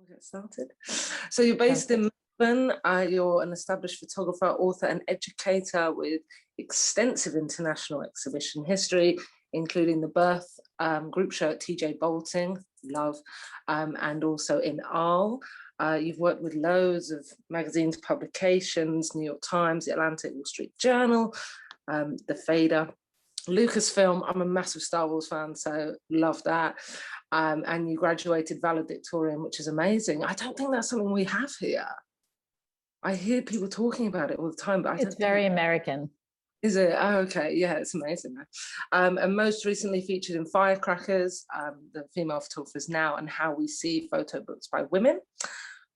We'll get started. So you're based in Melbourne. You're an established photographer, author, and educator with extensive international exhibition history, including the Birth group show at TJ Bolting, love, and also in Arles. You've worked with loads of magazines, publications, New York Times, The Atlantic, Wall Street Journal, The Fader, Lucasfilm. I'm a massive Star Wars fan, so love that. And you graduated valedictorian, which is amazing. I don't think that's something we have here. I hear people talking about it all the time, but I don't it's very American. Is it? Oh, okay. Yeah, it's amazing. And most recently featured in Firecrackers, the Female Photographers Now and How We See Photo Books by Women.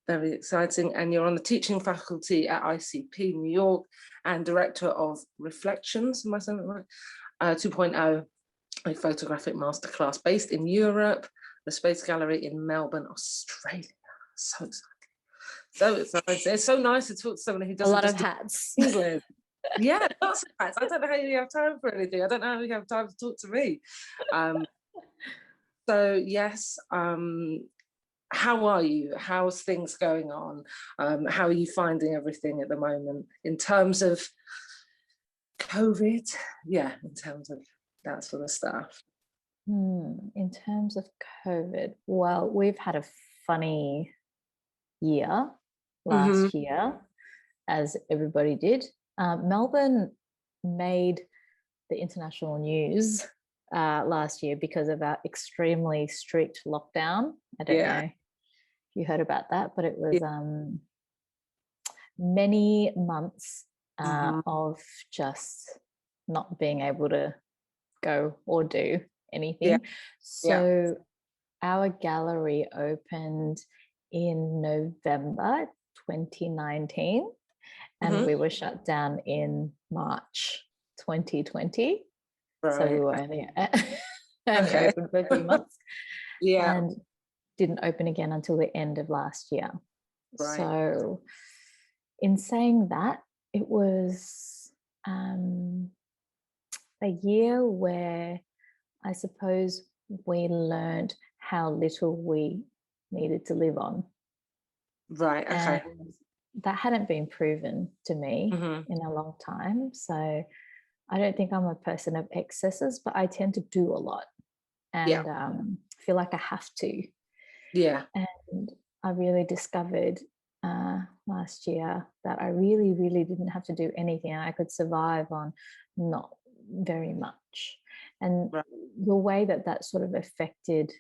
Very exciting. And you're on the teaching faculty at ICP New York and director of Reflections, am I saying that right? 2.0, a photographic masterclass based in Europe, the Space Gallery in Melbourne, Australia. So exciting. So exciting. It's so nice to talk to someone who doesn't a lot of hats. English. Yeah, lots of hats. I don't know how you have time for anything. I don't know how you have time to talk to me. So yes, how are you? How's things going on? How are you finding everything at the moment in terms of COVID? Yeah, in terms of that sort of stuff. In terms of COVID, well, we've had a funny year last year, as everybody did. Melbourne made the international news last year because of our extremely strict lockdown. I don't know if you heard about that, but it was many months of just not being able to go or do anything. So our gallery opened in November 2019 and we were shut down in March 2020. Right. So we were only open for a few months and didn't open again until the end of last year. Right. So in saying that, it was a year where I suppose we learned how little we needed to live on. Right, okay. And that hadn't been proven to me in a long time. So I don't think I'm a person of excesses, but I tend to do a lot and feel like I have to. Yeah. And I really discovered last year that I really, really didn't have to do anything. I could survive on not very much. And the way that sort of affected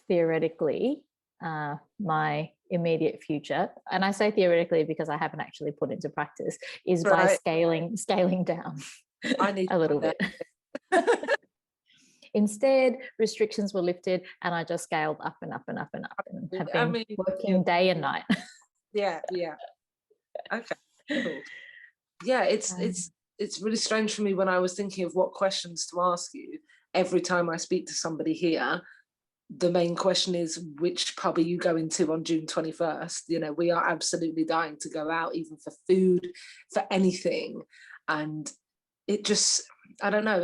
theoretically my immediate future, and I say theoretically because I haven't actually put into practice, is by scaling down I need a little bit. Instead, restrictions were lifted and I just scaled up and up and up and up and have been working day and night. Yeah. Okay, cool. Yeah, it's really strange for me when I was thinking of what questions to ask you. Every time I speak to somebody here, the main question is, which pub are you going to on June 21st? You know, we are absolutely dying to go out, even for food, for anything. And it just, I don't know,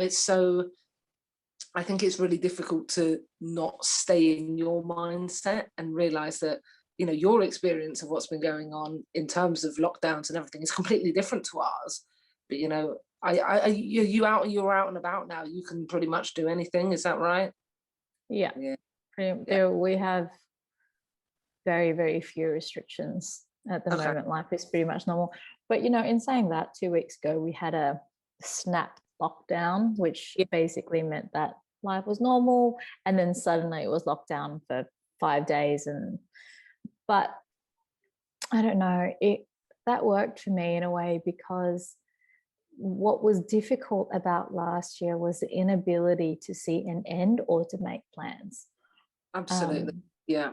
I think it's really difficult to not stay in your mindset and realize that, you know, your experience of what's been going on in terms of lockdowns and everything is completely different to ours. But, you know, you're out and about now. You can pretty much do anything. Is that right? Yeah. We have very, very few restrictions at the moment. Life is pretty much normal. But, you know, in saying that, 2 weeks ago, we had a snap lockdown, which basically meant that life was normal. And then suddenly it was locked down for 5 days. But I don't know, that worked for me in a way, because what was difficult about last year was the inability to see an end or to make plans. Absolutely. Yeah.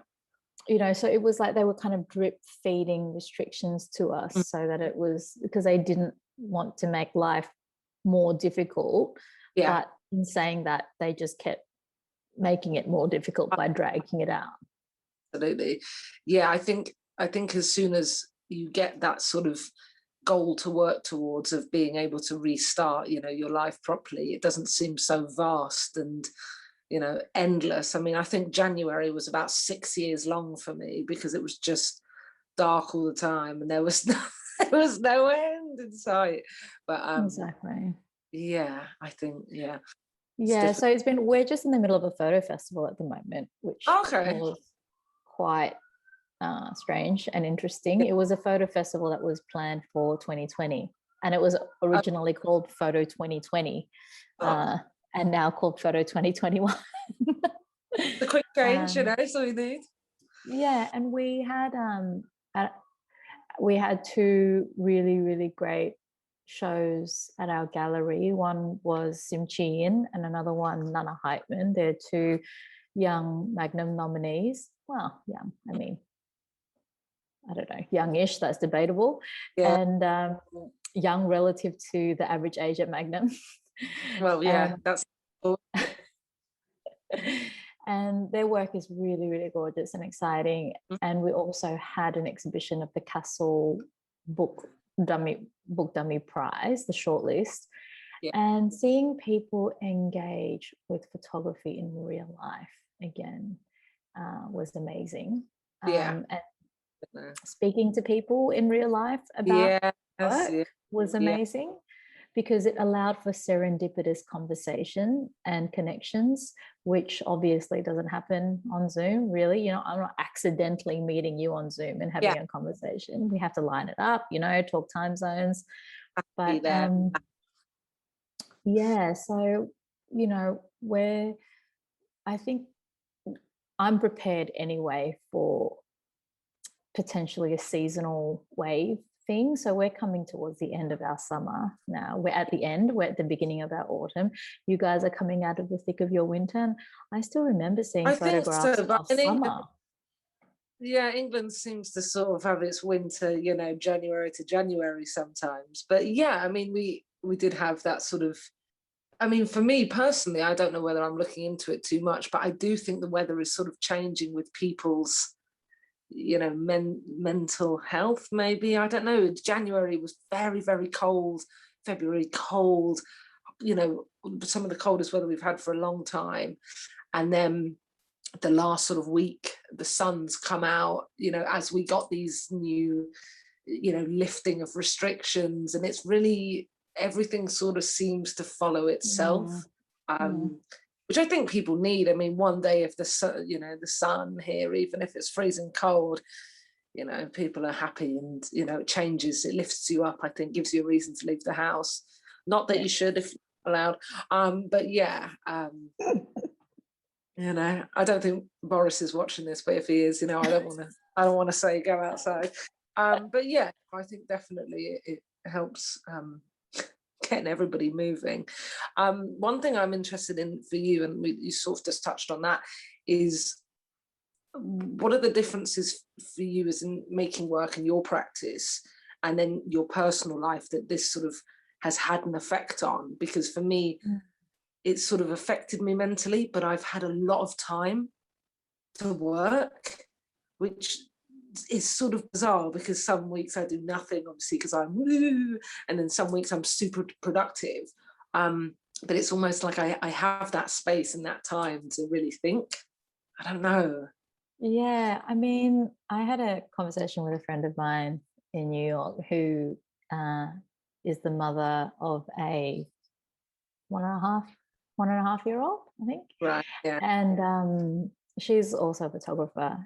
You know, so it was like they were kind of drip feeding restrictions to us so that it was because they didn't want to make life more difficult. Yeah. But in saying that, they just kept making it more difficult by dragging it out. Absolutely. Yeah, I think as soon as you get that sort of goal to work towards of being able to restart, you know, your life properly, it doesn't seem so vast and you know, endless. I mean, I think January was about 6 years long for me because it was just dark all the time and there was no, there was no end in sight. But Exactly. yeah, I think, yeah. Yeah, so we're just in the middle of a photo festival at the moment, which Okay. was quite strange and interesting. It was a photo festival that was planned for 2020, and it was originally called Photo 2020, and now called Photo 2021. The quick change, you know, so we need. Yeah, and we had two really, really great shows at our gallery. One was Sim Chi-in and another one, Nana Heitman. They're two young Magnum nominees. Well, young, I mean, I don't know, youngish, that's debatable. Yeah. And young relative to the average age at Magnum. Well, yeah, that's cool. And their work is really, really gorgeous and exciting. And we also had an exhibition of the Castle Book Dummy Prize, the shortlist. Yeah. And seeing people engage with photography in real life again was amazing. Yeah. And speaking to people in real life about work was amazing. Because it allowed for serendipitous conversation and connections, which obviously doesn't happen on Zoom, really. You know, I'm not accidentally meeting you on Zoom and having a conversation. We have to line it up, you know, talk time zones. But yeah, so, you know, I think I'm prepared anyway for potentially a seasonal wave thing. So we're coming towards the end of our summer now. We're at the end, we're at the beginning of our autumn. You guys are coming out of the thick of your winter. And I still remember seeing photographs of summer. Yeah, England seems to sort of have its winter, you know, January to January sometimes. But yeah, I mean, we did have that sort of, I mean, for me personally, I don't know whether I'm looking into it too much, but I do think the weather is sort of changing with people's, you know, mental health, maybe. I don't know. January was very, very cold. February cold, you know, some of the coldest weather we've had for a long time. And then the last sort of week, the sun's come out, you know, as we got these new, you know, lifting of restrictions. And it's really, everything sort of seems to follow itself. Which I think people need. I mean, one day if the sun, you know, the sun here, even if it's freezing cold, you know, people are happy and, you know, it changes, it lifts you up, I think, gives you a reason to leave the house. Not that you should if you're allowed. But yeah, you know, I don't think Boris is watching this, but if he is, you know, I don't want to say go outside. But yeah, I think definitely it helps getting everybody moving. One thing I'm interested in for you, and you sort of just touched on that, is what are the differences for you as in making work in your practice and then your personal life that this sort of has had an effect on? Because for me, it's sort of affected me mentally, but I've had a lot of time to work, which is sort of bizarre because some weeks I do nothing, obviously, because I'm woo, and then some weeks I'm super productive. But it's almost like I have that space and that time to really think. I don't know. Yeah, I mean, I had a conversation with a friend of mine in New York who is the mother of a one and a half year old, I think. Right. Yeah. And she's also a photographer.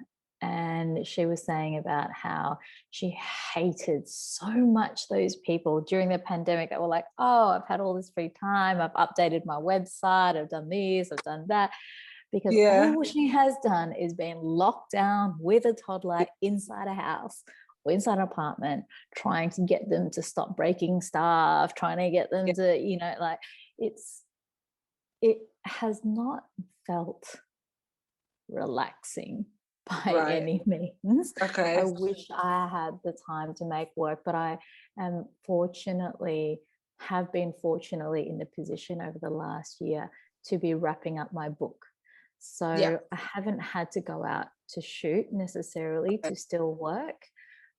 And she was saying about how she hated so much those people during the pandemic that were like, oh, I've had all this free time. I've updated my website. I've done this, I've done that. Because all she has done is been locked down with a toddler inside a house or inside an apartment, trying to get them to stop breaking stuff, trying to get them to, you know, like it has not felt relaxing by any means. Okay. I wish I had the time to make work, but I am have been fortunately in the position over the last year to be wrapping up my book. So I haven't had to go out to shoot necessarily to still work.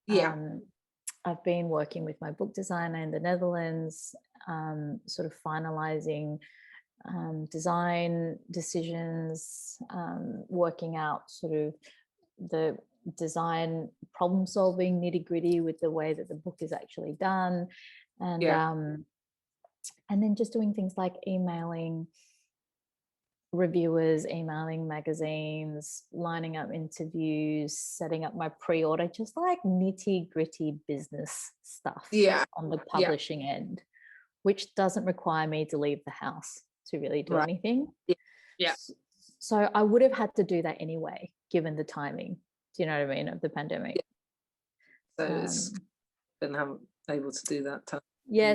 I've been working with my book designer in the Netherlands, sort of finalizing design decisions, working out sort of the design problem solving nitty gritty with the way that the book is actually done, and then just doing things like emailing reviewers, emailing magazines, lining up interviews, setting up my pre-order, just like nitty gritty business stuff on the publishing end, which doesn't require me to leave the house to really do anything. So I would have had to do that anyway, given the timing. Do you know what I mean, of the pandemic? So it's been able to do that time.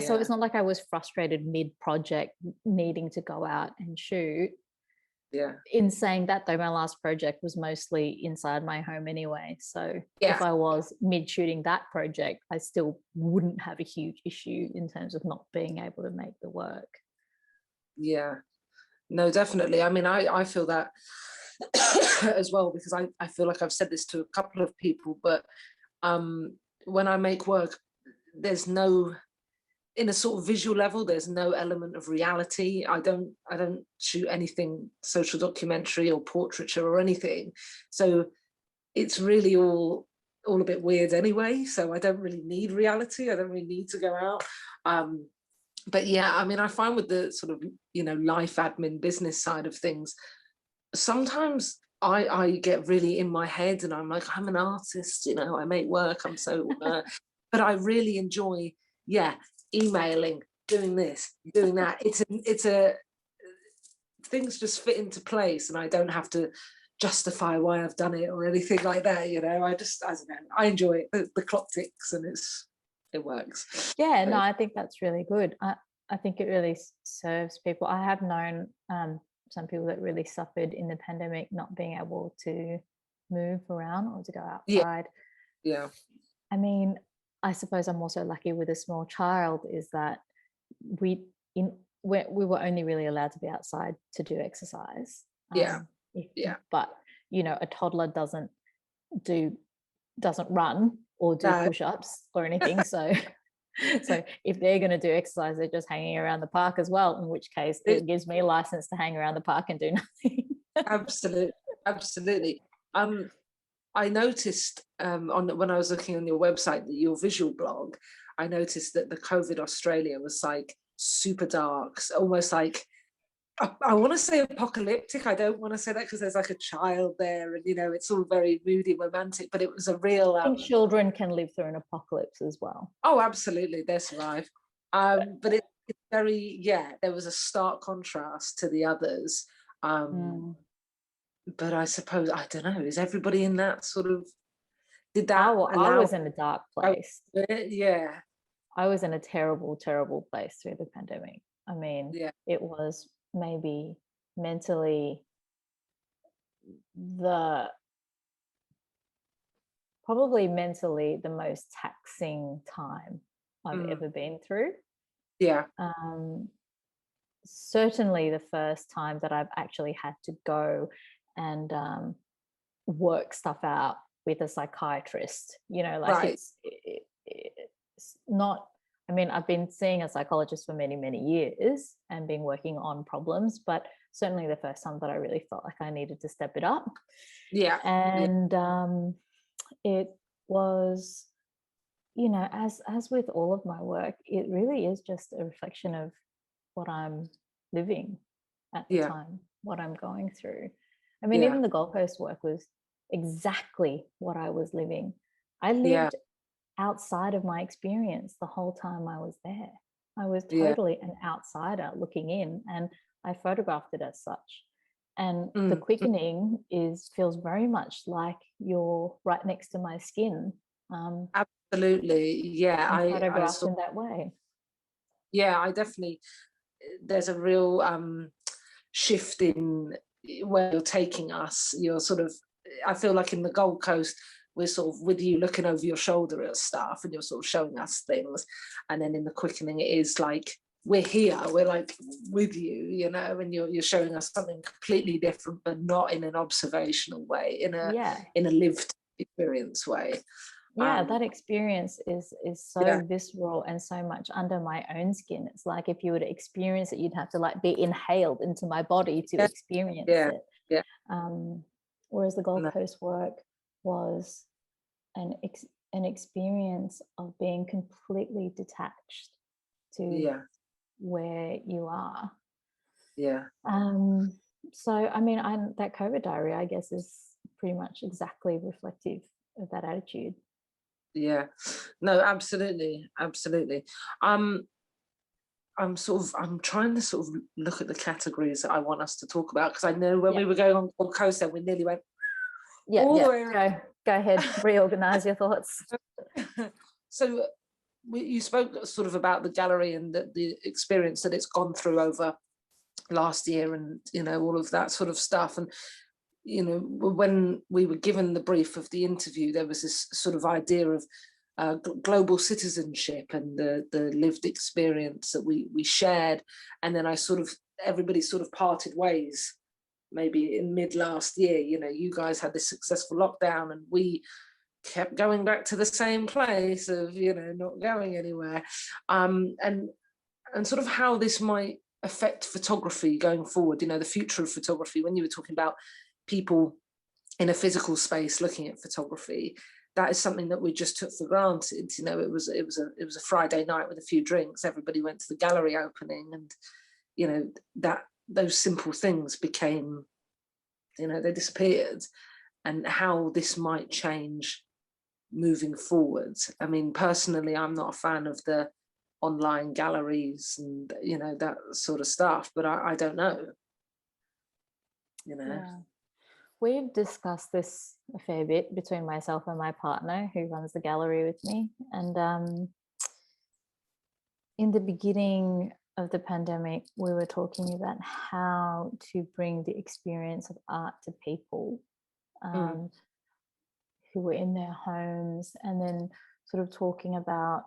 So it's not like I was frustrated mid-project needing to go out and shoot. In saying that, though, my last project was mostly inside my home anyway. So if I was mid-shooting that project, I still wouldn't have a huge issue in terms of not being able to make the work. Yeah. No, definitely. I mean, I feel that as well, because I feel like I've said this to a couple of people, but when I make work, there's no, in a sort of visual level, there's no element of reality. I don't shoot anything social documentary or portraiture or anything. So it's really all a bit weird anyway. So I don't really need reality. I don't really need to go out. But yeah, I mean, I find with the sort of, life admin business side of things, sometimes I get really in my head and I'm like, I'm an artist, I make work, I'm so, but I really enjoy, emailing, doing this, doing that. It's a things just fit into place and I don't have to justify why I've done it or anything like that. I don't know, I enjoy it. The clock ticks and it works. No, I think that's really good. I think it really serves people. I have known some people that really suffered in the pandemic not being able to move around or to go outside. I mean, I suppose I'm also lucky with a small child is that we were only really allowed to be outside to do exercise. But a toddler doesn't run or do push-ups or anything. So if they're going to do exercise, they're just hanging around the park as well, in which case it gives me a license to hang around the park and do nothing. Absolutely. I noticed when I was looking on your website, your visual blog, I noticed that the COVID Australia was like super dark, almost like, I want to say apocalyptic. I don't want to say that because there's like a child there and, it's all very moody, romantic, but it was a real... I think children can live through an apocalypse as well. Oh, absolutely. They survive. But it's very, there was a stark contrast to the others. But I suppose, I don't know, is everybody in that sort of, did that I was in a dark place. Yeah. I was in a terrible, terrible place through the pandemic. I mean, it was maybe mentally probably mentally the most taxing time I've ever been through. Certainly the first time that I've actually had to go and work stuff out with a psychiatrist, it's not, I mean, I've been seeing a psychologist for many, many years and been working on problems, but certainly the first time that I really felt like I needed to step it up. And it was, as with all of my work, it really is just a reflection of what I'm living at the time, what I'm going through. I mean, even the Gold Coast work was exactly what I was living. I lived outside of my experience the whole time I was there. I was totally an outsider looking in, and I photographed it as such. And the quickening feels very much like you're right next to my skin. Absolutely, I photographed in that way. I definitely. There's a real shift in where you're taking us. You're sort of, I feel like in the Gold Coast, we're sort of with you looking over your shoulder at stuff and you're sort of showing us things. And then in the quickening, it is like, we're here, we're like with you, and you're showing us something completely different, but not in an observational way, in a lived experience way. That experience is so visceral and so much under my own skin. It's like if you were to experience it, you'd have to like be inhaled into my body to experience it. Yeah. Whereas the Gold Coast work was an experience of being completely detached to where you are. So I mean, that COVID diary, I guess, is pretty much exactly reflective of that attitude. No, absolutely. I'm trying to sort of look at the categories that I want us to talk about, because I know when we were going on Gold Coast, then we nearly went Go ahead, reorganize your thoughts. So you spoke sort of about the gallery and the experience that it's gone through over last year, and all of that sort of stuff. And when we were given the brief of the interview, there was this sort of idea of global citizenship and the lived experience that we shared. And then everybody sort of parted ways maybe in mid last year. You guys had this successful lockdown, and we kept going back to the same place of not going anywhere, and sort of how this might affect photography going forward, the future of photography. When you were talking about people in a physical space looking at photography, that is something that we just took for granted. It was a Friday night with a few drinks, everybody went to the gallery opening, and that those simple things became, they disappeared. And how this might change moving forward. I mean, personally, I'm not a fan of the online galleries and that sort of stuff, but I don't know. We've discussed this a fair bit between myself and my partner, who runs the gallery with me. And in the beginning of the pandemic, we were talking about how to bring the experience of art to people who were in their homes, and then sort of talking about,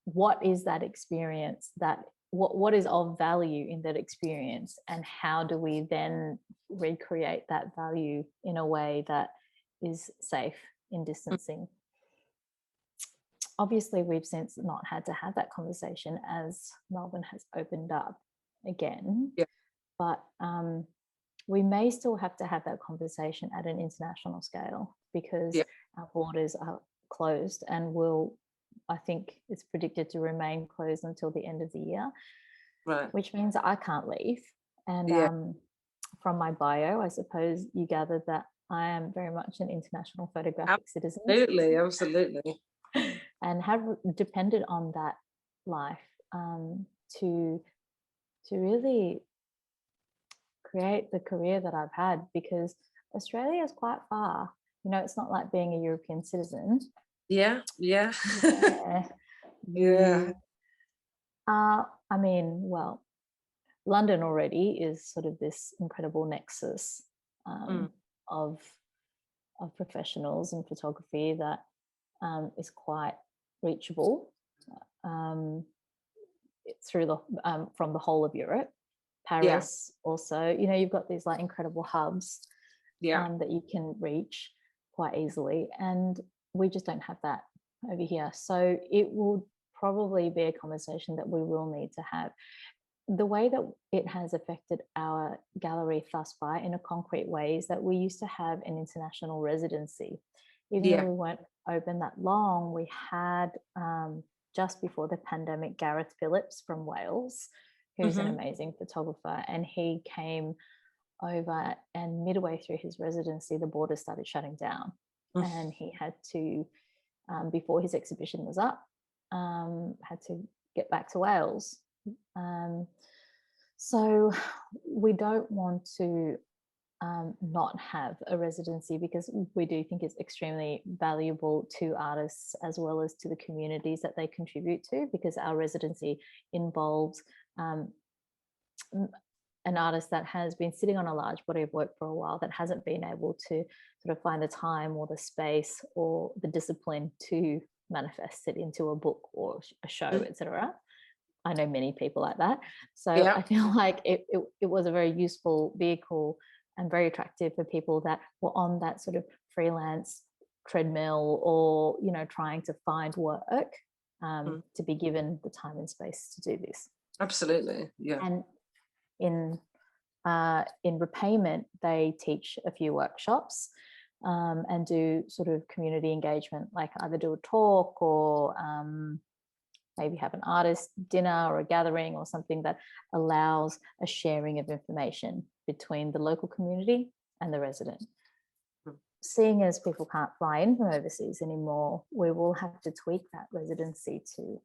what is that experience, that what is of value in that experience, and how do we then recreate that value in a way that is safe in distancing. Obviously, we've since not had to have that conversation as Melbourne has opened up again, but we may still have to have that conversation at an international scale, because our borders are closed and I think it's predicted to remain closed until the end of the year, which means I can't leave. And from my bio, I suppose you gathered that I am very much an international photographic citizen. Absolutely. And have depended on that life to really create the career that I've had, because Australia is quite far. It's not like being a European citizen. I mean, well, London already is sort of this incredible nexus of professionals in photography that is quite reachable through from the whole of Europe. Paris also, you've got these like incredible hubs that you can reach quite easily, and we just don't have that over here. So it will probably be a conversation that we will need to have. The way that it has affected our gallery thus far in a concrete way is that we used to have an international residency. Even though we weren't open that long, we had just before the pandemic, Gareth Phillips from Wales, who's an amazing photographer, and he came over, and midway through his residency, the borders started shutting down, and he had to, before his exhibition was up, had to get back to Wales. So we don't want to not have a residency, because we do think it's extremely valuable to artists as well as to the communities that they contribute to, because our residency involves an artist that has been sitting on a large body of work for a while, that hasn't been able to sort of find the time or the space or the discipline to manifest it into a book or a show, etc. I know many people like that. So I feel like it was a very useful vehicle and very attractive for people that were on that sort of freelance treadmill or, you know, trying to find work to be given the time and space to do this. Absolutely, yeah. And in repayment, they teach a few workshops and do sort of community engagement, like either do a talk or maybe have an artist dinner or a gathering or something that allows a sharing of information between the local community and the resident. Seeing as people can't fly in from overseas anymore, we will have to tweak that residency to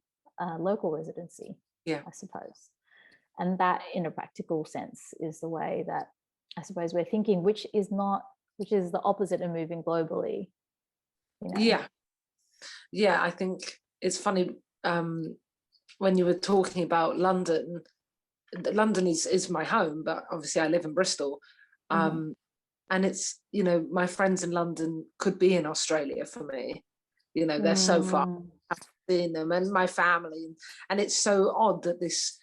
local residency, I suppose. And that, in a practical sense, is the way that I suppose we're thinking, which is the opposite of moving globally. You know? Yeah. I think it's funny when you were talking about London. London is my home, but obviously I live in Bristol. And it's, you know, my friends in London could be in Australia for me. You know, they're so far. I've seen them and my family, and it's so odd that this.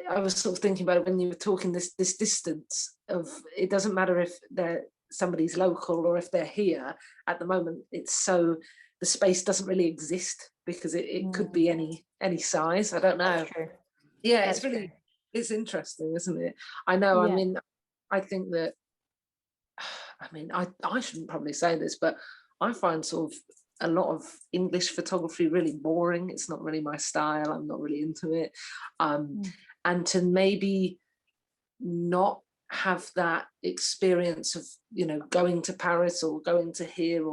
I was sort of thinking about it when you were talking. This distance of, it doesn't matter if they're somebody's local or if they're here. At the moment, it's so, the space doesn't really exist because it could be any size. I don't know. That's true. Yeah, That's it's really true. It's interesting, isn't it? I know. Yeah. I mean, I think that. I mean, I shouldn't probably say this, but I find sort of a lot of English photography really boring. It's not really my style. I'm not really into it. And to maybe not have that experience of, you know, going to Paris or going to here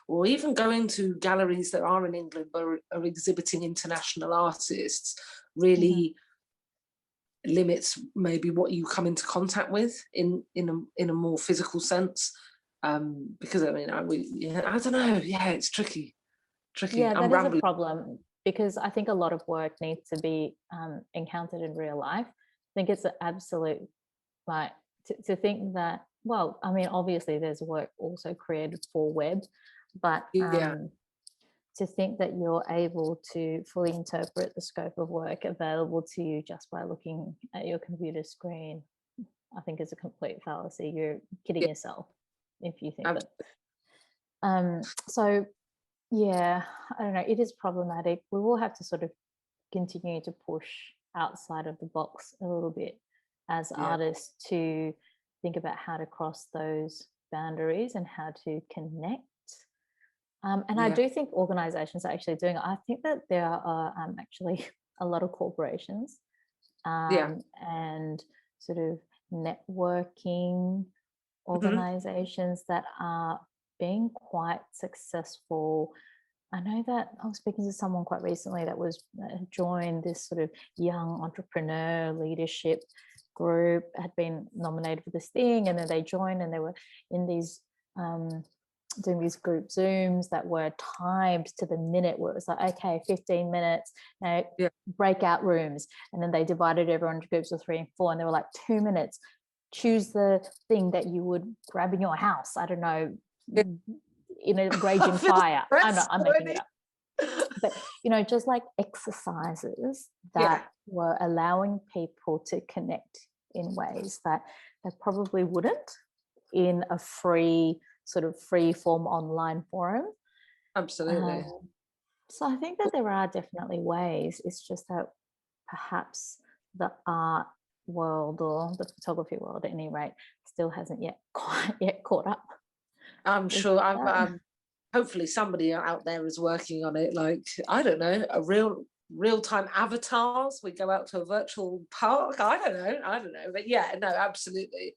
or even going to galleries that are in England but are exhibiting international artists really limits maybe what you come into contact with in a more physical sense, because I mean I don't know, it's tricky. Yeah, I'm that is a rambling. problem, because I think a lot of work needs to be encountered in real life. I think it's an absolute, like, to think that, well, I mean, obviously there's work also created for web, but to think that you're able to fully interpret the scope of work available to you just by looking at your computer screen, I think is a complete fallacy. You're kidding yourself if you think that. So yeah, I don't know, it is problematic. We will have to sort of continue to push outside of the box a little bit as artists to think about how to cross those boundaries and how to connect. And I do think organizations are actually doing it. I think that there are actually a lot of corporations and sort of networking organizations that are being quite successful. I know that I was speaking to someone quite recently that was joined this sort of young entrepreneur leadership group, had been nominated for this thing, and then they joined and they were in these doing these group Zooms that were timed to the minute, where it was like, okay, 15 minutes, now breakout rooms. And then they divided everyone into groups of 3 and 4, and they were like, 2 minutes, choose the thing that you would grab in your house. I don't know, in a raging fire. I'm making it up. But, you know, just like exercises that were allowing people to connect in ways that they probably wouldn't in a free form online forum. Absolutely. So I think that there are definitely ways. It's just that perhaps the art world, or the photography world at any rate, still hasn't quite yet caught up. I'm sure. Hopefully somebody out there is working on it. Like, I don't know, a real-time avatars. We go out to a virtual park. I don't know. But absolutely.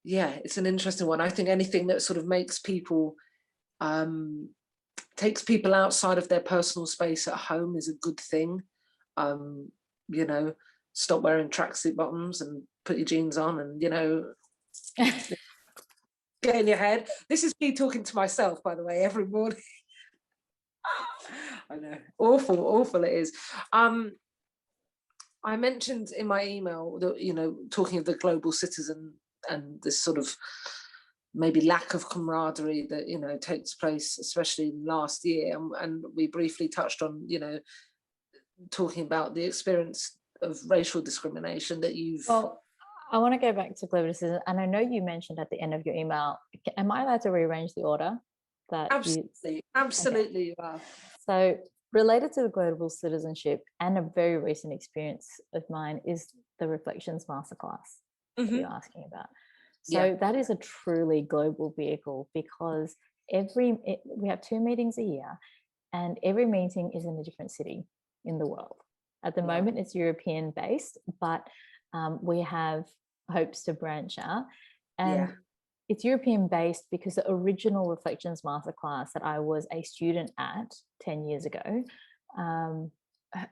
It's an interesting one. I think anything that sort of makes people, takes people outside of their personal space at home is a good thing. You know, stop wearing tracksuit bottoms and put your jeans on, and, you know, get in your head. This is me talking to myself, by the way, every morning. I know, awful it is. I mentioned in my email that, you know, talking of the global citizen and this sort of maybe lack of camaraderie that, you know, takes place, especially last year, and we briefly touched on, you know, talking about the experience of racial discrimination that you've. Well, I want to go back to global citizen, and I know you mentioned at the end of your email. Am I allowed to rearrange the order? Absolutely, you are. So, related to the global citizenship, and a very recent experience of mine is the Reflections Masterclass that you're asking about. So that is a truly global vehicle, because we have 2 meetings a year, and every meeting is in a different city in the world. At the moment, it's European based, but we have hopes to branch out. And it's European based because the original Reflections Masterclass that I was a student at 10 years ago,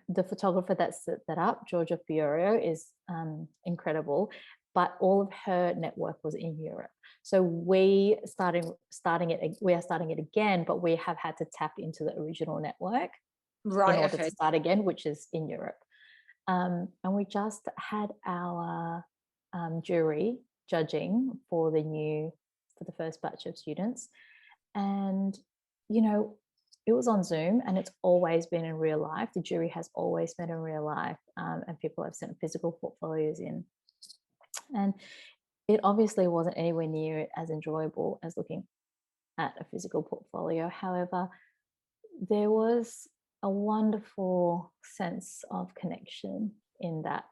the photographer that set that up, Georgia Fiorio, is incredible, but all of her network was in Europe. So we are starting it again, but we have had to tap into the original network in order to start again, which is in Europe. And we just had our jury judging for the first batch of students, and it was on Zoom, and it's always been in real life. The jury has always been in real life, and people have sent physical portfolios in, and it obviously wasn't anywhere near as enjoyable as looking at a physical portfolio. However, there was a wonderful sense of connection in that.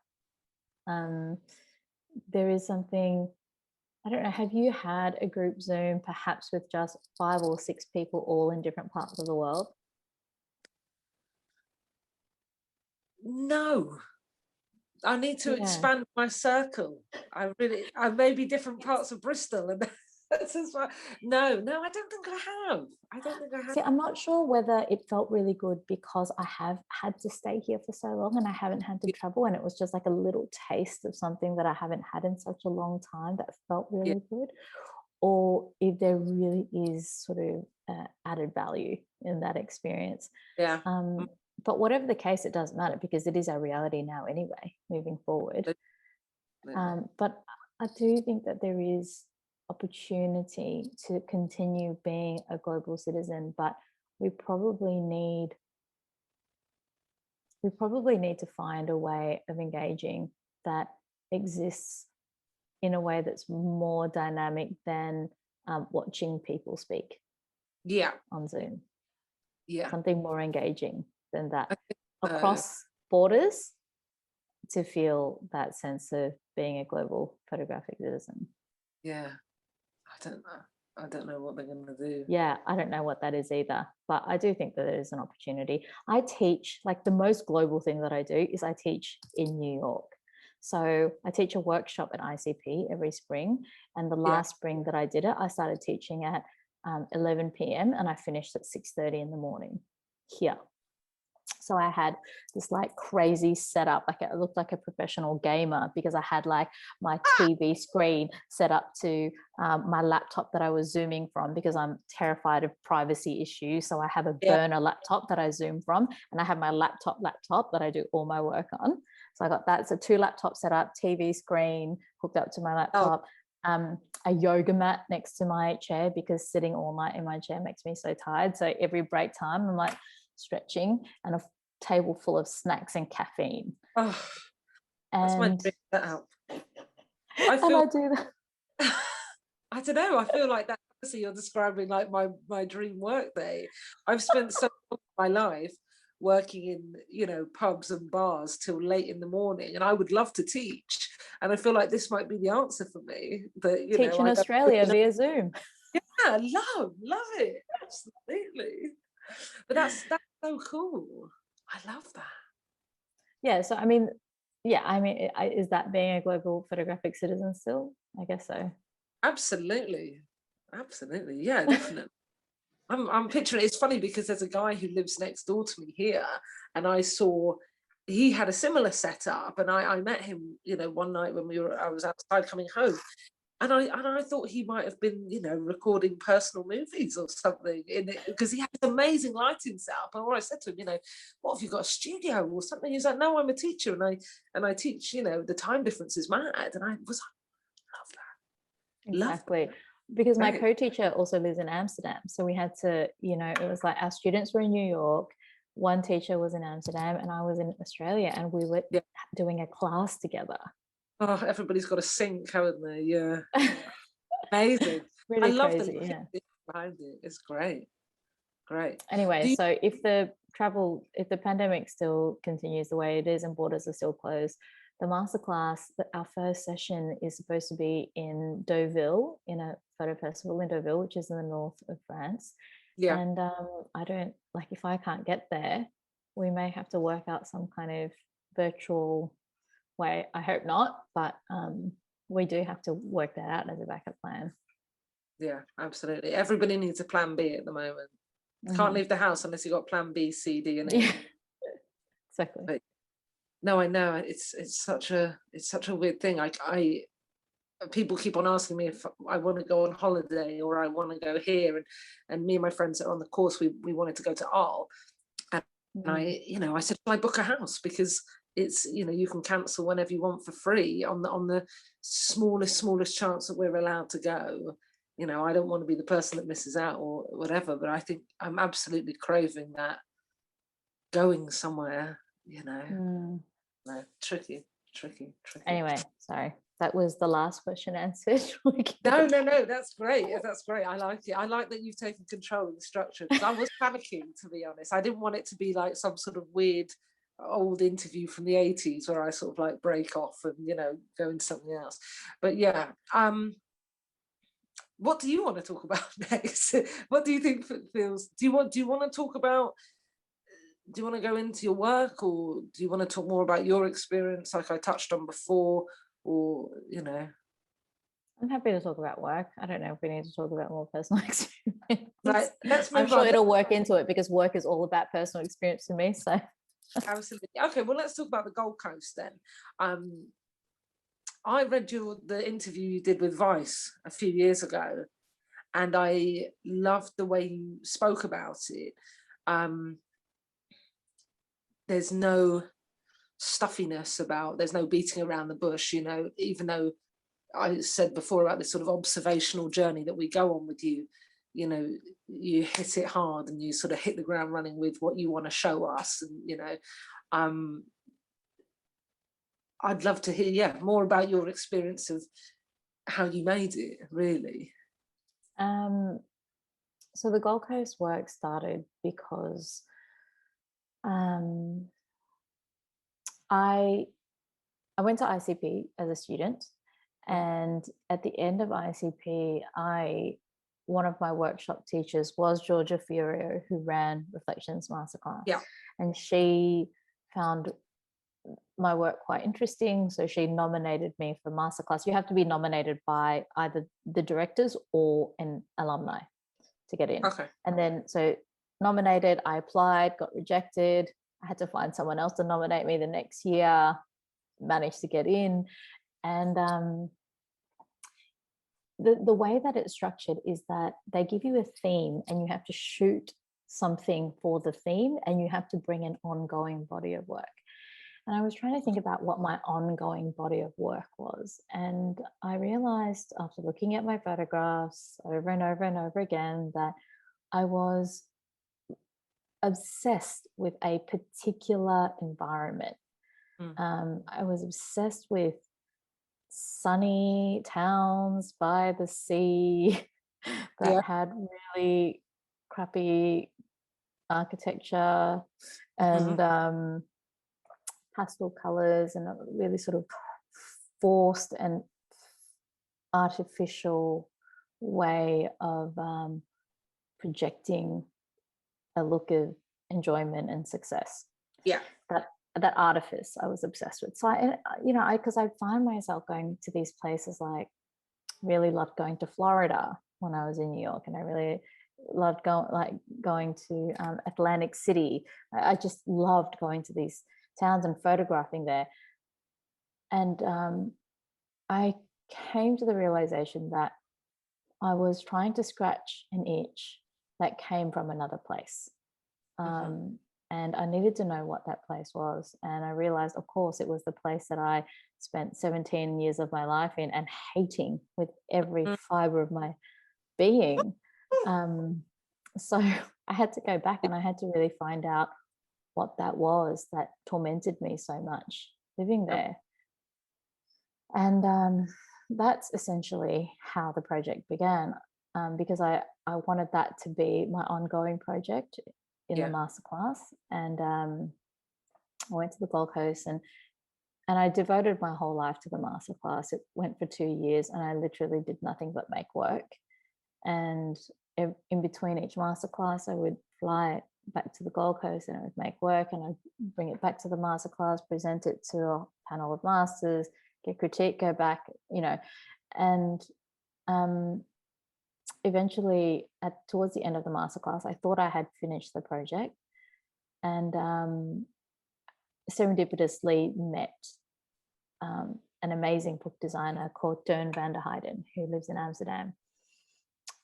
There is something, I don't know, have you had a group Zoom perhaps with just 5 or 6 people all in different parts of the world? No, I need to expand my circle. I maybe different parts of Bristol, and that's as well. No, I don't think I have. See, I'm not sure whether it felt really good because I have had to stay here for so long and I haven't had to travel, and it was just like a little taste of something that I haven't had in such a long time that felt really good, or if there really is sort of added value in that experience. But whatever the case, it doesn't matter because it is our reality now anyway, moving forward. But I do think that there is opportunity to continue being a global citizen, but we probably need to find a way of engaging that exists in a way that's more dynamic than watching people speak on Zoom. Something more engaging than that across borders, to feel that sense of being a global photographic citizen. I don't know what they're going to do. I don't know what that is either, but I do think that there is an opportunity. I teach, like, the most global thing that I do is I teach in New York. So I teach a workshop at ICP every spring, and the last spring that I did it, I started teaching at 11 p.m. and I finished at 6:30 in the morning here. So I had this like crazy setup, like it looked like a professional gamer, because I had like my TV screen set up to my laptop that I was Zooming from, because I'm terrified of privacy issues. So I have a burner laptop that I Zoom from, and I have my laptop that I do all my work on. So I got that. So 2 laptops set up, TV screen hooked up to my laptop, a yoga mat next to my chair, because sitting all night in my chair makes me so tired. So every break time I'm like stretching, and a table full of snacks and caffeine. That's my dream setup. I do that. I don't know. I feel like that. You're describing like my dream work day. I've spent so much of my life working in pubs and bars till late in the morning, and I would love to teach. And I feel like this might be the answer for me. But teach in Australia via Zoom. Yeah, love it, absolutely. But that's so cool. I love that. Yeah. So I mean, is that being a global photographic citizen still? I guess so. Absolutely. Yeah, definitely. I'm picturing it. It's funny because there's a guy who lives next door to me here, and I saw he had a similar setup, and I met him, one night when I was outside coming home, and I thought he might have been, recording personal movies or something in it, because he had this amazing lighting setup. And I said to him, what, have you got a studio or something? He's like, no, I'm a teacher, and I teach. The time difference is mad, and I was like, love that. Exactly. Because my co-teacher also lives in Amsterdam. So we had to, it was like our students were in New York, one teacher was in Amsterdam, and I was in Australia, and we were doing a class together. Oh, everybody's got a sink, haven't they? Yeah. Amazing. I Really love the crazy, yeah. behind it. It's great. Great. Anyway, Do you, so if the pandemic still continues the way it is and borders are still closed, the masterclass, our first session is supposed to be in Deauville, in a photo festival in Deauville, which is in the north of France. yeah. And I don't, like, if I can't get there, we may have to work out some kind of virtual way. I hope not, but we do have to work that out as a backup plan. Yeah, absolutely. Everybody needs a plan B at the moment. Can't leave the house unless you've got plan B, C, D, and E. Yeah, exactly. But no, I know it's such a weird thing. I people keep on asking me if I want to go on holiday or I want to go here, and me and my friends that are on the course, we wanted to go to Arles, and I said, I book a house, because it's, you can cancel whenever you want for free on the smallest chance that we're allowed to go. I don't want to be the person that misses out or whatever, but I think I'm absolutely craving that going somewhere, No, tricky. Anyway, sorry, that was the last question answered. No, that's great. That's great. I like it. I like that you've taken control of the structure, because I was panicking, to be honest. I didn't want it to be like some sort of weird old interview from the 80s where I sort of like break off and go into something else. But yeah, what do you want to talk about next? What do you think feels? Do you want to talk about? Do you want to go into your work, or do you want to talk more about your experience, like I touched on before, or I'm happy to talk about work. I don't know if we need to talk about more personal experience. Right, let's move I'm sure on. it'll work into it, because work is all about personal experience for me. So Absolutely. Okay, well, let's talk about the Gold Coast then. I read the interview you did with Vice a few years ago, and I loved the way you spoke about it. There's no stuffiness there's no beating around the bush, even though I said before about this sort of observational journey that we go on with you, you hit it hard and you sort of hit the ground running with what you want to show us. And, I'd love to hear, more about your experience of how you made it, really. So the Gold Coast work started because I went to ICP as a student, and at the end of ICP, one of my workshop teachers was Georgia Fiorio, who ran Reflections Masterclass. Yeah. And she found my work quite interesting, so she nominated me for Masterclass. You have to be nominated by either the directors or an alumni to get in. Okay. And then, so nominated, I applied, got rejected. I had to find someone else to nominate me the next year, managed to get in. And the way that it's structured is that they give you a theme and you have to shoot something for the theme, and you have to bring an ongoing body of work. And I was trying to think about what my ongoing body of work was. And I realized, after looking at my photographs over and over and over again, that I was obsessed with a particular environment. I was obsessed with sunny towns by the sea that had really crappy architecture and pastel colors, and a really sort of forced and artificial way of projecting a look of enjoyment and success. Yeah. That artifice I was obsessed with. So because I find myself going to these places, like really loved going to Florida when I was in New York, and I really loved going to Atlantic City. I just loved going to these towns and photographing there. And I came to the realization that I was trying to scratch an itch that came from another place. And I needed to know what that place was. And I realized, of course, it was the place that I spent 17 years of my life in and hating with every fiber of my being. So I had to go back and I had to really find out what that was that tormented me so much living there. And that's essentially how the project began, because I wanted that to be my ongoing project in the masterclass. And I went to the Gold Coast, and I devoted my whole life to the masterclass. It went for 2 years, and I literally did nothing but make work. And in between each masterclass, I would fly back to the Gold Coast and I would make work, and I'd bring it back to the masterclass, present it to a panel of masters, get critique, go back, and eventually towards the end of the masterclass, I thought I had finished the project, and serendipitously met an amazing book designer called Dern van der Heijden, who lives in Amsterdam.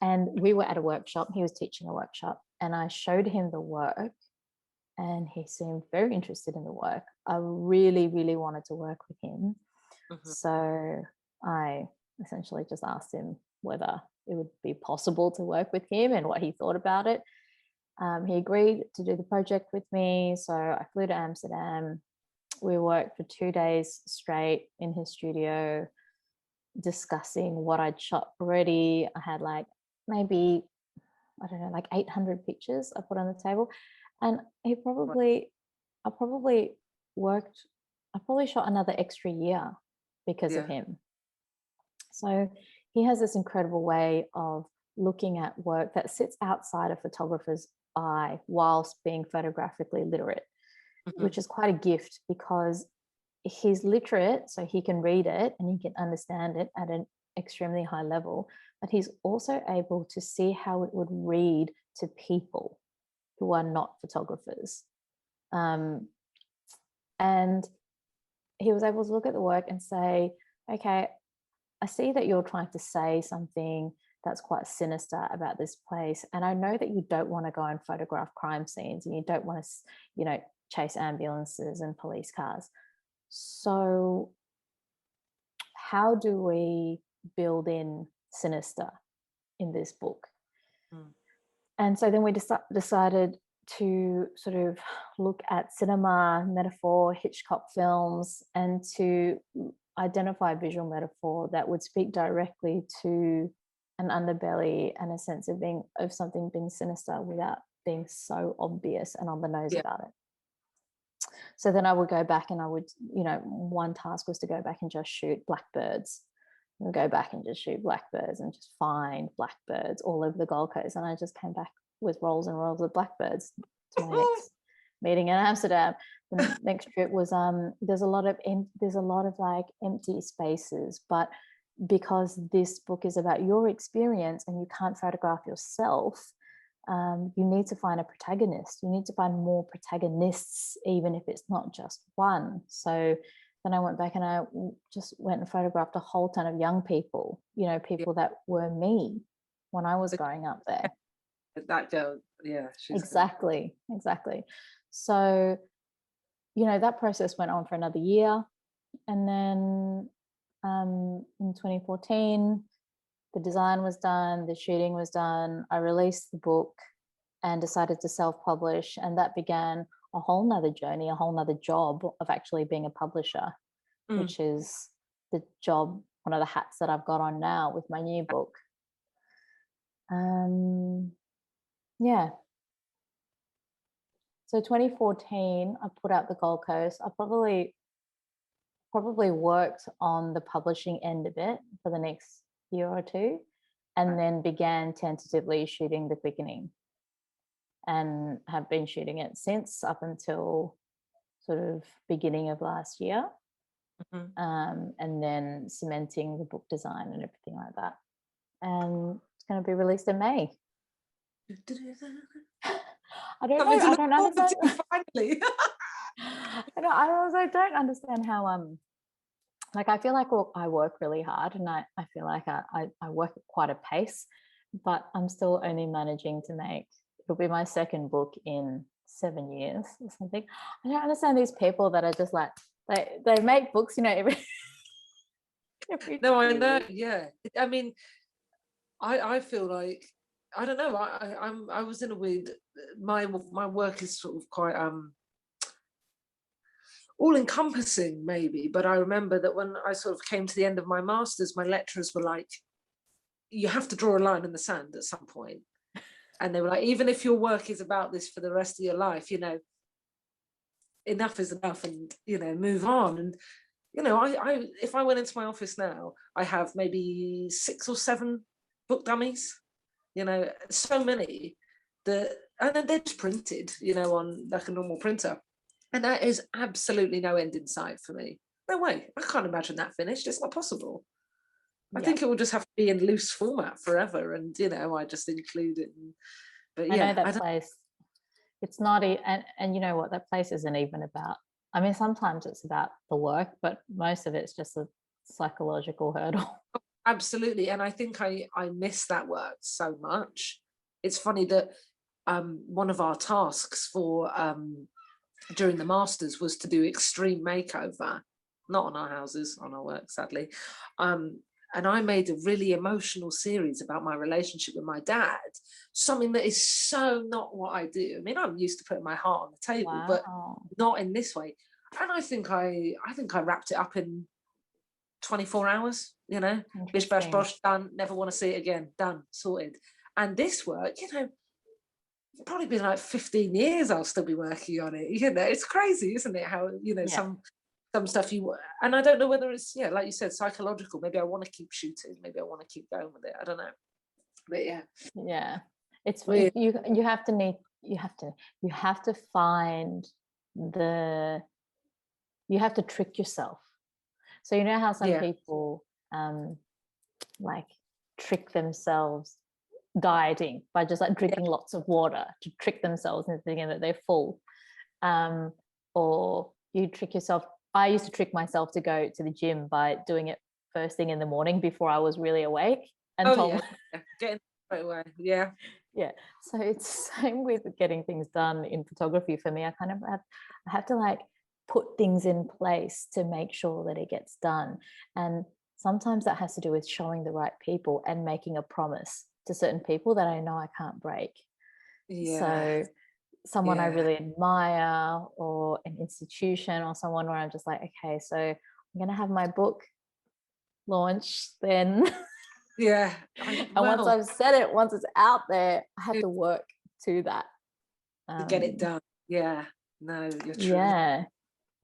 And we were at a workshop. He was teaching a workshop, and I showed him the work, and he seemed very interested in the work. I really, really wanted to work with him. So I essentially just asked him whether it would be possible to work with him and what he thought about it. He agreed to do the project with me. So I flew to Amsterdam. We worked for 2 days straight in his studio, discussing what I'd shot already. I had maybe, I don't know, 800 pictures I put on the table. And I probably shot another extra year because of him. So he has this incredible way of looking at work that sits outside a photographer's eye whilst being photographically literate, which is quite a gift, because he's literate, so he can read it and he can understand it at an extremely high level, but he's also able to see how it would read to people who are not photographers. And he was able to look at the work and say, okay, I see that you're trying to say something that's quite sinister about this place, and I know that you don't want to go and photograph crime scenes, and you don't want to, chase ambulances and police cars. So how do we build in sinister in this book? And so then we decided to sort of look at cinema, metaphor, Hitchcock films, and to identify a visual metaphor that would speak directly to an underbelly and a sense of something being sinister without being so obvious and on the nose about it. So then I would go back and I would, one task was to go back and just shoot blackbirds. And go back and just shoot blackbirds and just find blackbirds all over the Gold Coast. And I just came back with rolls and rolls of blackbirds to my next meeting in Amsterdam. The next trip was there's a lot of empty spaces, but because this book is about your experience and you can't photograph yourself, you need to find a protagonist. You need to find more protagonists, even if it's not just one. So then I went back and I just went and photographed a whole ton of young people, people that were me when I was growing up there. That girl, Exactly. So, that process went on for another year. And then in 2014, the design was done, the shooting was done. I released the book and decided to self-publish. And that began a whole nother journey, a whole nother job of actually being a publisher, which is the job, one of the hats that I've got on now with my new book. So 2014, I put out the Gold Coast. I probably worked on the publishing end of it for the next year or two, and then began tentatively shooting The Quickening, and have been shooting it since, up until sort of beginning of last year. And then cementing the book design and everything like that. And it's going to be released in May. I don't know. I don't understand. Finally. I don't understand how I feel like I work really hard, and I feel like I work at quite a pace, but I'm still only managing to make, it'll be my second book in 7 years or something. I don't understand these people that are just like, they make books, every No, I know. Yeah, I mean, I feel like, I don't know. I was in a weird. My work is sort of quite all encompassing maybe, but I remember that when I sort of came to the end of my master's, my lecturers were like, you have to draw a line in the sand at some point. And they were like, even if your work is about this for the rest of your life, you know, enough is enough, and, you know, move on. And, you know, I if I went into my office now, I have maybe 6 or 7 book dummies, you know, so many that, and then they're just printed, you know, on like a normal printer. And that is absolutely no end in sight for me. No way. I can't imagine that finished. It's not possible. I think it will just have to be in loose format forever. And, you know, I just include it. But I yeah, know that place. It's not, and you know what, that place isn't even about, I mean, sometimes it's about the work, but most of it's just a psychological hurdle. Absolutely. And I think I miss that work so much. It's funny that one of our tasks for during the masters was to do extreme makeover, not on our houses, on our work, sadly. And I made a really emotional series about my relationship with my dad, something that is so not what I do. I mean, I'm used to putting my heart on the table, but not in this way. And I think I wrapped it up in 24 hours, you know, bish bash bosh, done, never want to see it again, done, sorted. And this work, you know, probably been like 15 years I'll still be working on it. You know, it's crazy, isn't it? How, you know, some stuff and I don't know whether it's, yeah, like you said, psychological. Maybe I want to keep shooting, maybe I want to keep going with it, I don't know. But yeah, it's weird. You have to find you have to trick yourself. So you know how some people like trick themselves dieting by just like drinking lots of water to trick themselves into thinking that they're full, or you trick yourself. I used to trick myself to go to the gym by doing it first thing in the morning before I was really awake, and getting right away. Yeah. So it's the same with getting things done in photography for me. I kind of have to like put things in place to make sure that it gets done, and sometimes that has to do with showing the right people and making a promise to certain people that I know I can't break. So someone I really admire, or an institution, or someone where I'm just like, okay, so I'm going to have my book launch then. And once I've said it, once it's out there, I have to work to that. To get it done. No, you're true.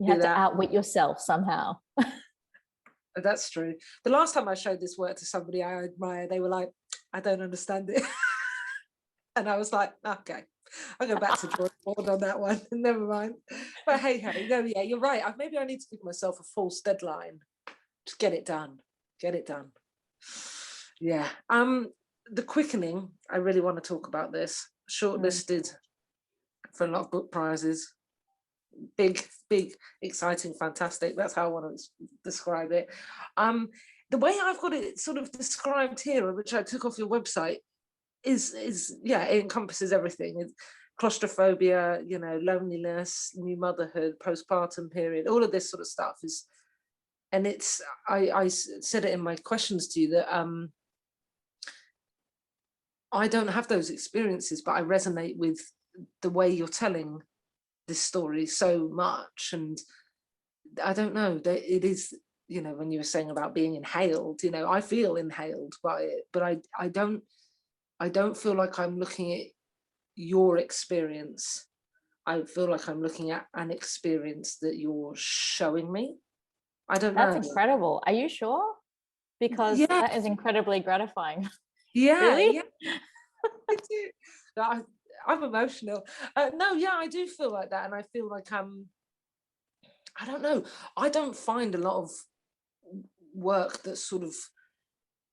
You have to outwit yourself somehow. That's true. The last time I showed this work to somebody I admire, they were like, I don't understand it. And I was like, okay, I'll go back to drawing board on that one. Never mind. But hey, no, you're right. Maybe I need to give myself a false deadline. Just get it done. Get it done. Yeah. The quickening, I really want to talk about this. Shortlisted for a lot of book prizes. Big, exciting, fantastic. That's how I want to describe it. The way I've got it sort of described here, which I took off your website, is it encompasses everything. It's claustrophobia, you know, loneliness, new motherhood, postpartum period, all of this sort of stuff is, and it's, I said it in my questions to you that I don't have those experiences, but I resonate with the way you're telling this story so much. And I don't know, that it is, you know, when you were saying about being inhaled, you know, I feel inhaled by it, but I don't feel like I'm looking at your experience. I feel like I'm looking at an experience that you're showing me. I don't know. That's incredible. Are you sure? Because that is incredibly gratifying. Really? Yeah. I do. I'm emotional. No, I do feel like that, and I feel like I don't know. I don't find a lot of work that sort of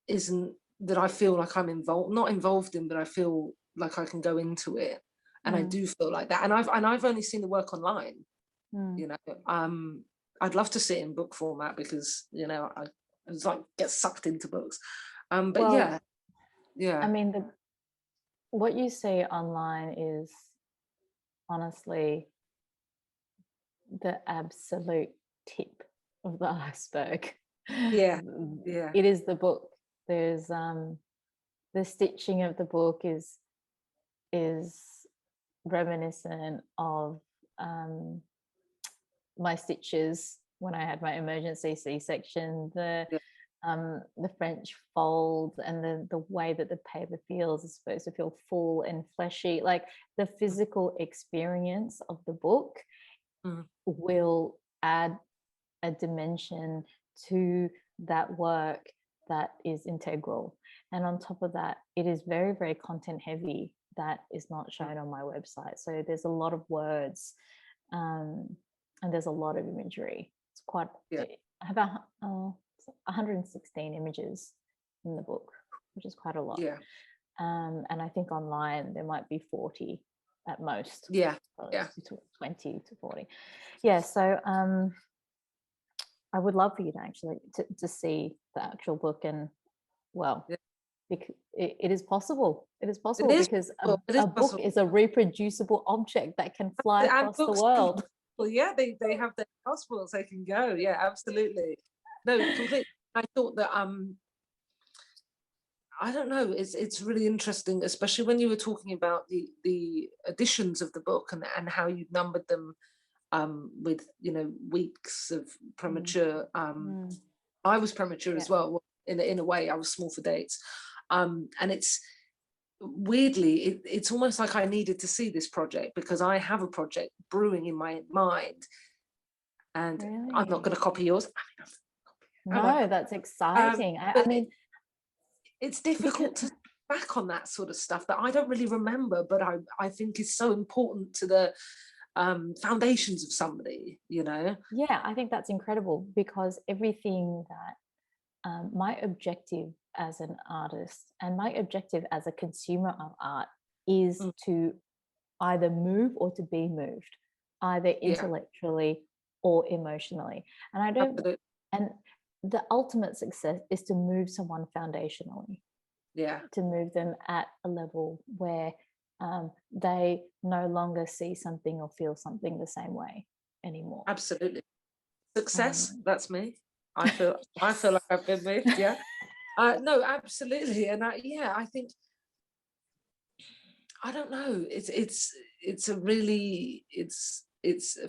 isn't, that I feel like I'm not involved in, but I feel like I can go into it, and I do feel like that. And I've only seen the work online. You know, I'd love to see it in book format, because, you know, I was like get sucked into books. But well, yeah. I mean, what you see online is honestly the absolute tip of the iceberg. It is the book. There's the stitching of the book is reminiscent of my stitches when I had my emergency C-section, the French fold, and the way that the paper feels is supposed to feel full and fleshy. Like the physical experience of the book will add a dimension to that work that is integral. And on top of that, it is very, very content heavy that is not shown on my website. So there's a lot of words, and there's a lot of imagery. It's quite, I have 116 images in the book, which is quite a lot. And I think online there might be 40 at most. 20 to 40. So I would love for you to actually to see the actual book, and because it is possible. It is possible because a book is a reproducible object that can fly across the world. Well, they have their passports, they can go. Yeah, absolutely. No, completely. I thought that I don't know, it's really interesting, especially when you were talking about the editions of the book and how you numbered them with, you know, weeks of premature. I was premature as well. In a way, I was small for dates. And it's weirdly, it's almost like I needed to see this project because I have a project brewing in my mind, and I'm not going to copy yours. No, that's exciting. I mean, it's difficult to back on that sort of stuff that I don't really remember, but I think is so important to the foundations of somebody, you know. I think that's incredible, because everything that my objective as an artist and my objective as a consumer of art is to either move or to be moved, either intellectually or emotionally. And I don't and the ultimate success is to move someone foundationally, to move them at a level where they no longer see something or feel something the same way anymore. Absolutely. Success, that's me. I feel like I've been moved. No, absolutely. And I think, I don't know, it's a really, it's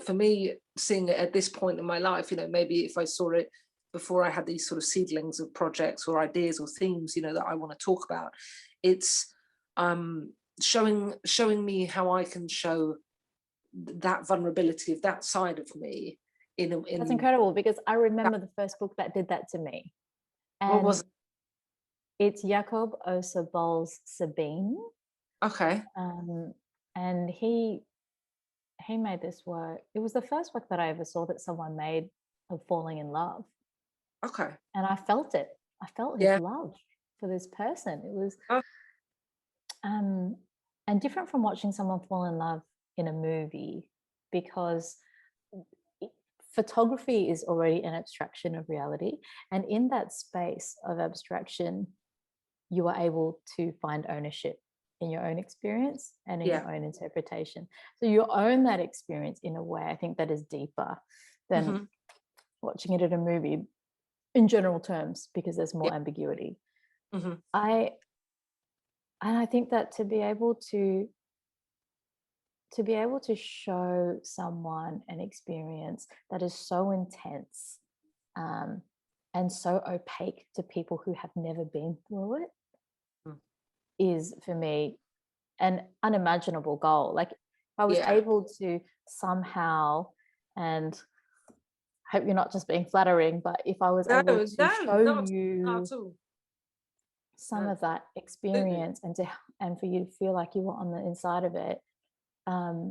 for me, seeing it at this point in my life, you know, maybe if I saw it before I had these sort of seedlings of projects or ideas or themes, you know, that I want to talk about, it's showing me how I can show that vulnerability of that side of me That's incredible, because I remember the first book that did that to me. And what was it? It's Jacob Osterbohl's Sabine. Okay. And he made this work. It was the first work that I ever saw that someone made of falling in love. Okay. And I felt it. I felt his love for this person. It was and different from watching someone fall in love in a movie, because photography is already an abstraction of reality, and in that space of abstraction you are able to find ownership in your own experience and in your own interpretation. So you own that experience in a way, I think, that is deeper than watching it in a movie in general terms, because there's more ambiguity. I think that to be able to show someone an experience that is so intense and so opaque to people who have never been through it is, for me, an unimaginable goal. Like, if I was able to somehow, and I hope you're not just being flattering, but if I was able to show you some of that experience and for you to feel like you were on the inside of it,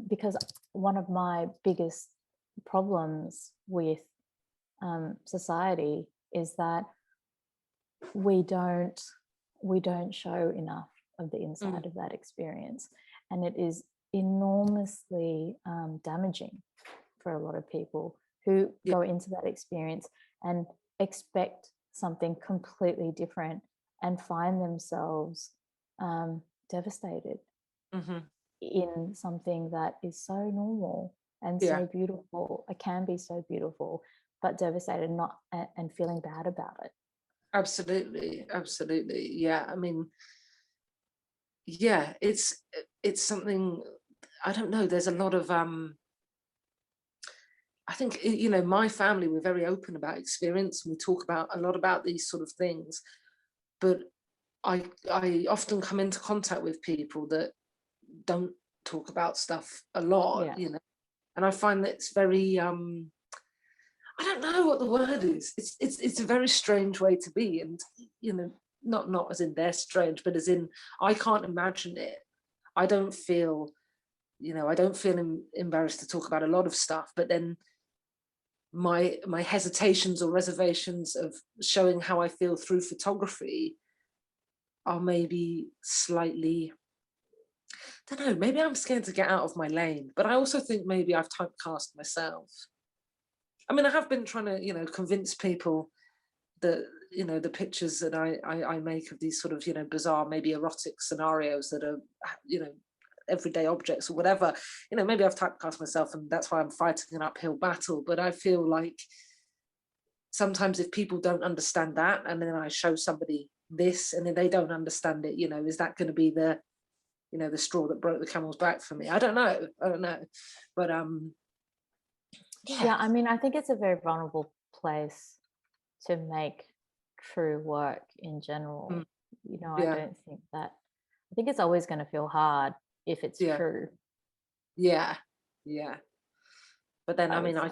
because one of my biggest problems with society is that we don't show enough of the inside of that experience, and it is enormously damaging for a lot of people who go into that experience and expect something completely different and find themselves devastated in something that is so normal and so beautiful. It can be so beautiful, but devastated, and feeling bad about it. Absolutely. I mean, it's something, I don't know, there's a lot of I think, my family, we're very open about experience, and we talk about a lot about these sort of things, but I often come into contact with people that don't talk about stuff a lot, and I find that it's very I don't know what the word is. It's a very strange way to be, and not as in they're strange, but as in I can't imagine it. I don't feel embarrassed to talk about a lot of stuff, but then my hesitations or reservations of showing how I feel through photography are maybe slightly, I don't know, maybe I'm scared to get out of my lane, but I also think maybe I've typecast myself. I mean, I have been trying to, convince people that, the pictures that I make of these sort of, bizarre, maybe erotic scenarios that are, everyday objects or whatever, maybe I've typecast myself, and that's why I'm fighting an uphill battle. But I feel like sometimes if people don't understand that, and then I show somebody this and then they don't understand it, is that going to be the straw that broke the camel's back for me? I don't know, but yeah, I mean, I think it's a very vulnerable place to make true work in general. I don't think that, I think it's always going to feel hard if it's true. Yeah. But then I mean, I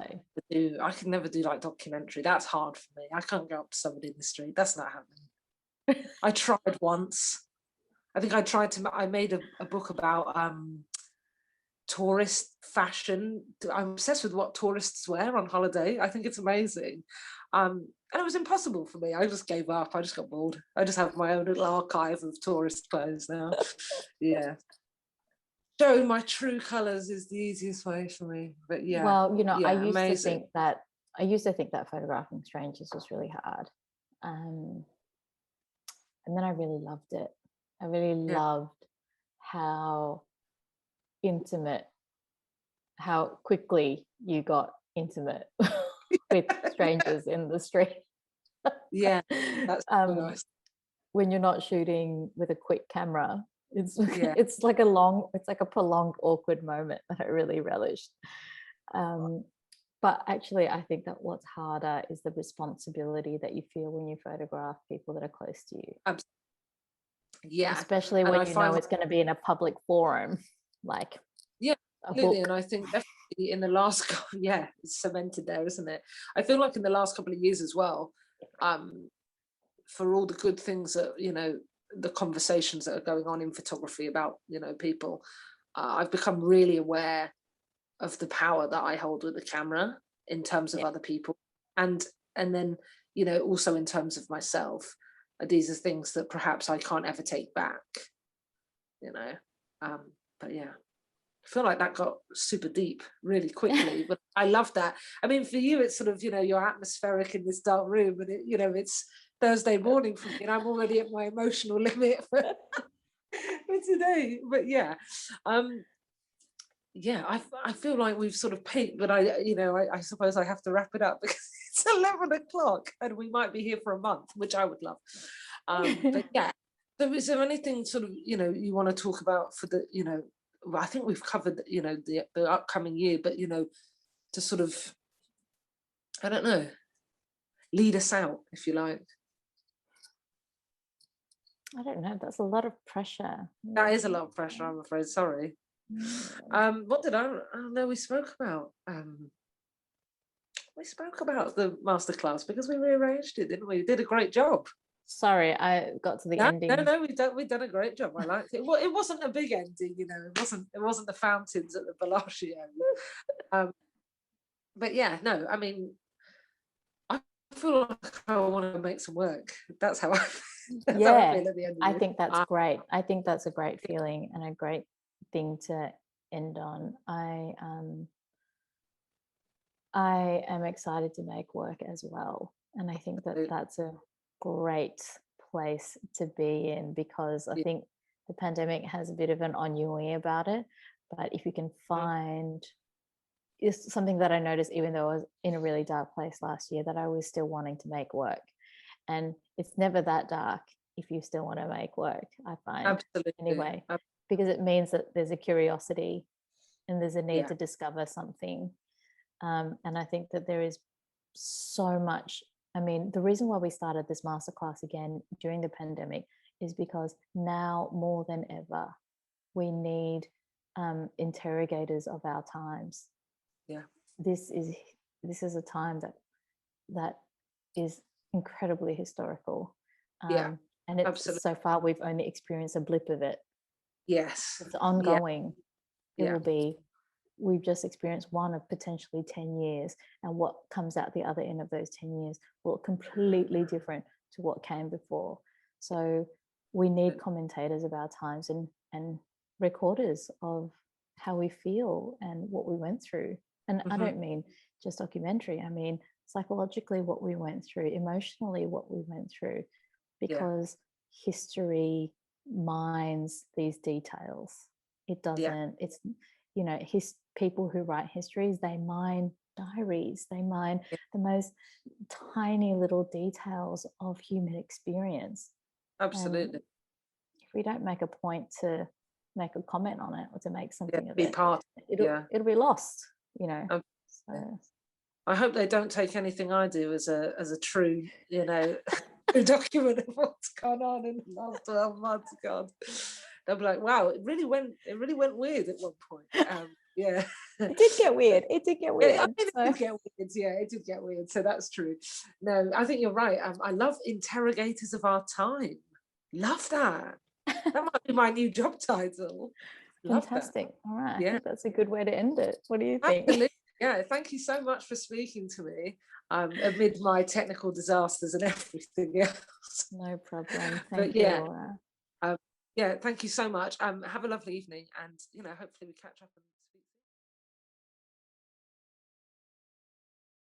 can never do like documentary. That's hard for me. I can't go up to somebody in the street. That's not happening. I tried once. I think I made a book about tourist fashion. I'm obsessed with what tourists wear on holiday. I think it's amazing. And it was impossible for me. I just gave up. I just got bored. I just have my own little archive of tourist clothes now. Yeah. Showing my true colours is the easiest way for me. But yeah. Well, I used to think that photographing strangers was really hard. And then I really loved it. I really loved how intimate, how quickly you got intimate with strangers in the street. Yeah, that's so nice. When you're not shooting with a quick camera, it's like a prolonged awkward moment that I really relished. But actually, I think that what's harder is the responsibility that you feel when you photograph people that are close to you. Absolutely. Yeah, especially when you know it's going to be in a public forum, like absolutely. And I think definitely in the last, it's cemented there, isn't it? I feel like in the last couple of years as well, for all the good things that the conversations that are going on in photography about people, I've become really aware of the power that I hold with the camera in terms of other people, and then also in terms of myself. These are things that perhaps I can't ever take back, but yeah, I feel like that got super deep really quickly. But I love that. I mean, for you it's sort of you're atmospheric in this dark room, and it's Thursday morning for me, and I'm already at my emotional limit for today. But I feel like we've sort of peaked, but I suppose I have to wrap it up because it's 11 o'clock and we might be here for a month, which I would love. But yeah, so is there anything sort of you want to talk about for the I think we've covered the upcoming year, but to sort of, I don't know, lead us out if you like. I don't know, that's a lot of pressure. That is a lot of pressure, I'm afraid. Sorry. What did I know we spoke about? We spoke about the masterclass because we rearranged it, didn't we? We did a great job. Sorry, I got to the ending. No, we've done a great job. I liked it. Well, it wasn't a big ending, it wasn't the fountains at the Bellagio. But yeah, no, I mean, I feel like I want to make some work. That's how I feel. That's how I feel at the end of I think that's great. I think that's a great feeling and a great thing to end on. I am excited to make work as well, and I think that that's a great place to be in, because I think the pandemic has a bit of an ennui about it, but if you can find, it's something that I noticed, even though I was in a really dark place last year, that I was still wanting to make work, and it's never that dark if you still want to make work, I find. Absolutely. Anyway, because it means that there's a curiosity and there's a need to discover something. And I think that there is so much. I mean, the reason why we started this masterclass again during the pandemic is because now more than ever, we need interrogators of our times. Yeah. This is a time that is incredibly historical. Yeah. And it's Absolutely. so far we've only experienced a blip of it. Yes. It's ongoing. It Yeah. will be, we've just experienced one of potentially 10 years, and what comes out the other end of those 10 years will look completely different to what came before. So we need commentators of our times and recorders of how we feel and what we went through. And I don't mean just documentary, I mean psychologically what we went through, emotionally what we went through, because history mines these details. It doesn't, it's, you know, people who write histories, they mine diaries, they mine the most tiny little details of human experience. Absolutely. And if we don't make a point to make a comment on it or to make something of be it, part. it'll be lost, you know. So I hope they don't take anything I do as a true, you know, document of what's gone on in the last 12 months. God, they'll be like, wow, it really went weird at one point. Yeah. It did get weird. It did get weird. Yeah, I mean, it did get weird. Yeah, it did get weird. So that's true. No, I think you're right. I love interrogators of our time. Love that. That might be my new job title. Love Fantastic. that. All right. Yeah. I think that's a good way to end it. What do you think? Absolutely. Yeah, thank you so much for speaking to me amid my technical disasters and everything else. No problem. Thank you, Laura. Yeah, thank you so much. Have a lovely evening, and hopefully we catch up.